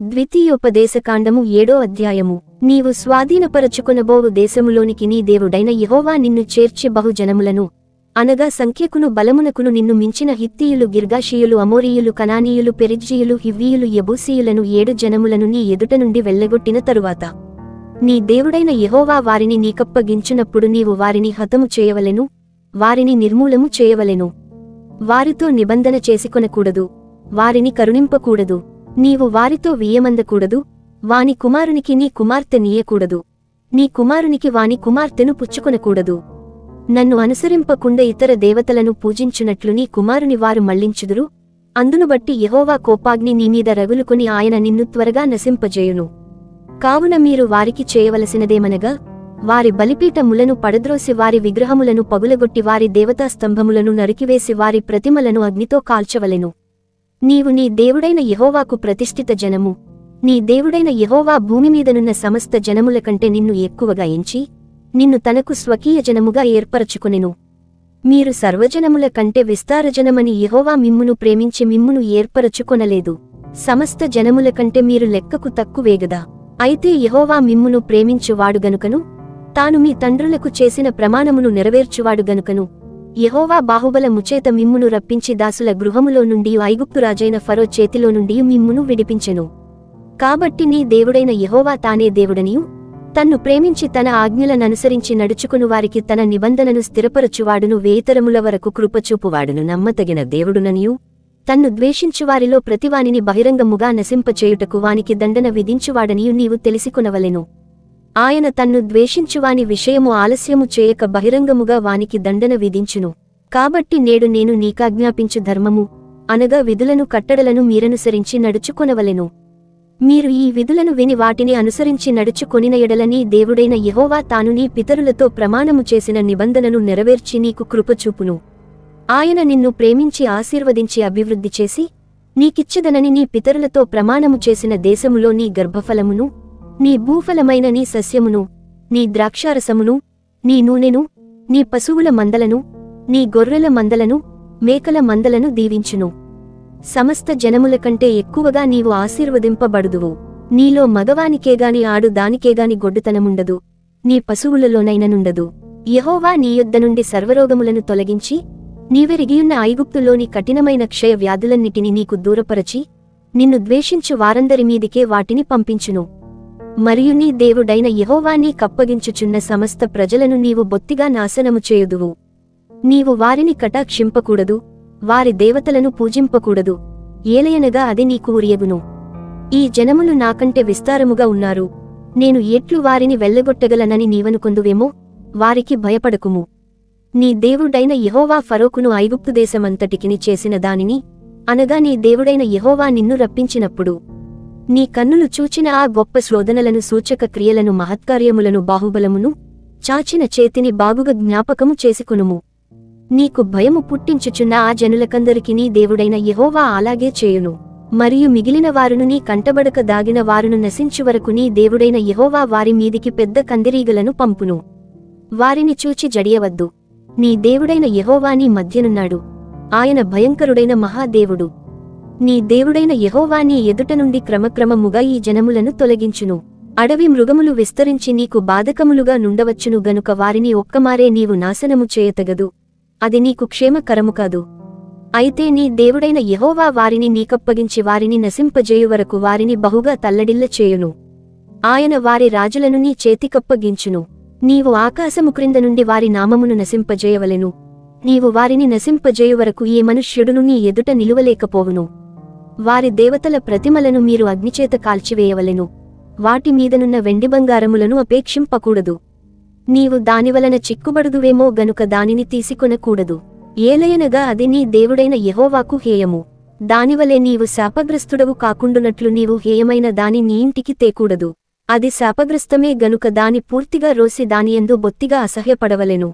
ద్వితీయోపదేశకాండము 7వ అధ్యాయము. నీవు స్వాధీనపరచుకొనబోవు దేశములోనికి నీ దేవుడైన యెహోవా నిన్ను చేర్చి బహుజనములను అనగా సంఖ్యకును బలమునకును నిన్ను మించిన హిత్తీయులు, గిర్గాషీయులు, అమోరీయులు, కనానీయులు, పెరిజ్జీయులు, హివ్వీయులు, యెబూసీయులను 7 జనములను నీ ఎదుట నుండి వెళ్ళగొట్టిన తరువాత నీ దేవుడైన యెహోవా వారిని నీకప్పగించునప్పుడు నీవు వారిని హతము చేయవలెను, వారిని నిర్మూలము చేయవలెను. వారితో నిబంధన చేసుకొనకూడదు, వారిని కరుణింపకూడదు. నీవు వారితో వియ్యమందకూడదు, వాని కుమారునికి నీ కుమార్తె నీయకూడదు, నీ కుమారునికి వాని కుమార్తెను పుచ్చుకొనకూడదు. నన్ను అనుసరింపకుండా ఇతర దేవతలను పూజించునట్లు నీ కుమారుని వారు మళ్లించుదురు. అందును బట్టి యెహోవా కోపాగ్ని నీమీద రగులుకొని ఆయన నిన్ను త్వరగా నశింపజేయును. కావున మీరు వారికి చేయవలసినదేమనగా, వారి బలిపీఠములను పడద్రోసి వారి విగ్రహములను పగులగొట్టి వారి దేవతా స్తంభములను నరికివేసి వారి ప్రతిమలను అగ్నితో కాల్చవలెను. నీవు నీ దేవుడైన యెహోవాకు ప్రతిష్ఠిత జనము. నీ దేవుడైన యెహోవా భూమిమీదనున్న సమస్త జనముల కంటే నిన్ను ఎక్కువగా ఎంచి నిన్ను తనకు స్వకీయ జనముగా ఏర్పరచుకొనెను. మీరు సర్వజనముల కంటే విస్తారజనమని యెహోవా మిమ్మును ప్రేమించి మిమ్మును ఏర్పరచుకొనలేదు. సమస్త జనముల కంటే మీరు లెక్కకు తక్కువేగదా. అయితే యెహోవా మిమ్మును ప్రేమించువాడు గనుకను, తాను మీ తండ్రులకు చేసిన ప్రమాణమును నెరవేర్చువాడు గనుకను యెహోవా బాహుబలముచేత మిమ్మును రప్పించి దాసుల గృహములో నుండి ఐగుప్తు రాజైన ఫరో చేతిలో నుండి మిమ్మును విడిపించెను. కాబట్టి నీ దేవుడైన యెహోవా తానే దేవుడనియు, తన్ను ప్రేమించి తన ఆజ్ఞలననుసరించి నడుచుకుని వారికి తన నిబంధనను స్థిరపరచువాడును, వేతరముల వరకు కృపచూపువాడును, నమ్మతగిన దేవుడుననియు, తన్ను ద్వేషించువారిలో ప్రతివానిని బహిరంగముగా నశింపచేయుటకు వానికి దండన విధించువాడనియు నీవు తెలిసికొనవలెను. ఆయన తన్ను ద్వేషించువాని విషయము ఆలస్యము చేయక బహిరంగముగా వానికి దండన విధించును. కాబట్టి నేడు నేను నీకాజ్ఞాపించు ధర్మము అనగా విధులను, కట్టడలను మీరనుసరించి నడుచుకొనవలెను. మీరు ఈ విధులను విని వాటిని అనుసరించి నడుచుకొనిన ఎడల నీ దేవుడైన యెహోవా తాను నీ పితరులతో ప్రమాణము చేసిన నిబంధనను నెరవేర్చి నీకు కృపచూపును. ఆయన నిన్ను ప్రేమించి ఆశీర్వదించి అభివృద్ధి చేసి నీకిచ్చెదనని నీ పితరులతో ప్రమాణము చేసిన దేశములో నీ గర్భఫలమును, నీ భూఫలమైన నీ సస్యమును, నీ ద్రాక్షారసమును, నీ నూనెను, నీ పశువుల మందలను, నీ గొర్రెల మందలను, మేకల మందలను దీవించును. సమస్త జనముల కంటే ఎక్కువగా నీవు ఆశీర్వదింపబడుదువు. నీలో మగవానికేగాని ఆడు దానికేగాని గొడ్డుతనముండదు, నీ పశువులలోనైననుండదు. యెహోవా నీ యొద్ద నుండి సర్వరోగములను తొలగించి నీవెరిగియున్న ఐగుప్తులోని కఠినమైన క్షయ వ్యాధులన్నిటిని నీకు దూరపరచి నిన్ను ద్వేషించు వారందరి మీదికే వాటిని పంపించును. మరియు నీ దేవుడైన యెహోవా నీకప్పగించుచున్న సమస్త ప్రజలను నీవు బొత్తిగా నాశనము చేయుదువు. నీవు వారిని కటాక్షింపకూడదు, వారి దేవతలను పూజింపకూడదు, ఏలయనగా అది నీకు ఉరియగును. ఈ జనములు నాకంటే విస్తారముగా ఉన్నారు, నేను ఎట్లు వారిని వెళ్ళగొట్టగలనని నీవనుకొందువేమో. వారికి భయపడకుము. నీ దేవుడైన యెహోవా ఫరోకును ఐగుప్తు దేశమంతటికిని చేసిన దానిని అనగా నీ దేవుడైన యెహోవా నిన్ను రప్పించినప్పుడు నీ కన్నులు చూచిన ఆ గొప్ప శోధనలను, సూచక క్రియలను, మహత్కార్యములను, బాహుబలమును, చాచిన చేతిని బాగుగా జ్ఞాపకము చేసుకొనుము. నీకు భయము పుట్టించుచున్న ఆ జనులకందరికి నీ దేవుడైన యెహోవా అలాగే చేయును. మరియు మిగిలిన వారును నీ కంటబడక దాగిన వారును నశించు వరకు నీ దేవుడైన యెహోవా వారి మీదికి పెద్ద కందిరీగలను పంపును. వారిని చూచి జడియవద్దు. నీ దేవుడైన యెహోవా నీ మధ్యనున్నాడు. ఆయన భయంకరుడైన మహాదేవుడు. నీ దేవుడైన యెహోవా నీ ఎదుట నుండి క్రమక్రమముగా ఈ జనములను తొలగించును. అడవి మృగములు విస్తరించి నీకు బాధకములుగా నుండవచ్చును గనుక వారిని ఒక్కమారే నీవు నాశనము చేయతగదు, అది నీకు క్షేమకరము కాదు. అయితే నీ దేవుడైన యెహోవా వారిని నీకప్పగించి వారిని నశింపజేయు వరకు వారిని బహుగా తల్లడిల్ల చేయును. ఆయన వారి రాజులను నీ చేతికప్పగించును. నీవు ఆకాశము క్రింద నుండి వారి నామమును నశింపజేయవలెను. నీవు వారిని నశింపజేయు వరకు ఏ మనుష్యుడును నీ ఎదుట నిలువలేకపోవును. వారి దేవతల ప్రతిమలను మీరు అగ్నిచేత కాల్చివేయవలెను. వాటి మీదనున్న వెండి బంగారములను అపేక్షింపకూడదు. నీవు దానివలన చిక్కుబడుదువేమో గనుక దానిని తీసుకొనకూడదు. ఏలయనగా అది నీ దేవుడైన యెహోవాకు హేయము. దానివలే నీవు శాపగ్రస్తుడవు కాకుండునట్లు నీవు హేయమైన దాని నీ ఇంటికి తేకూడదు. అది శాపగ్రస్తమే గనుక దాని పూర్తిగా రోసి దానియందు బొత్తిగా అసహ్యపడవలెను.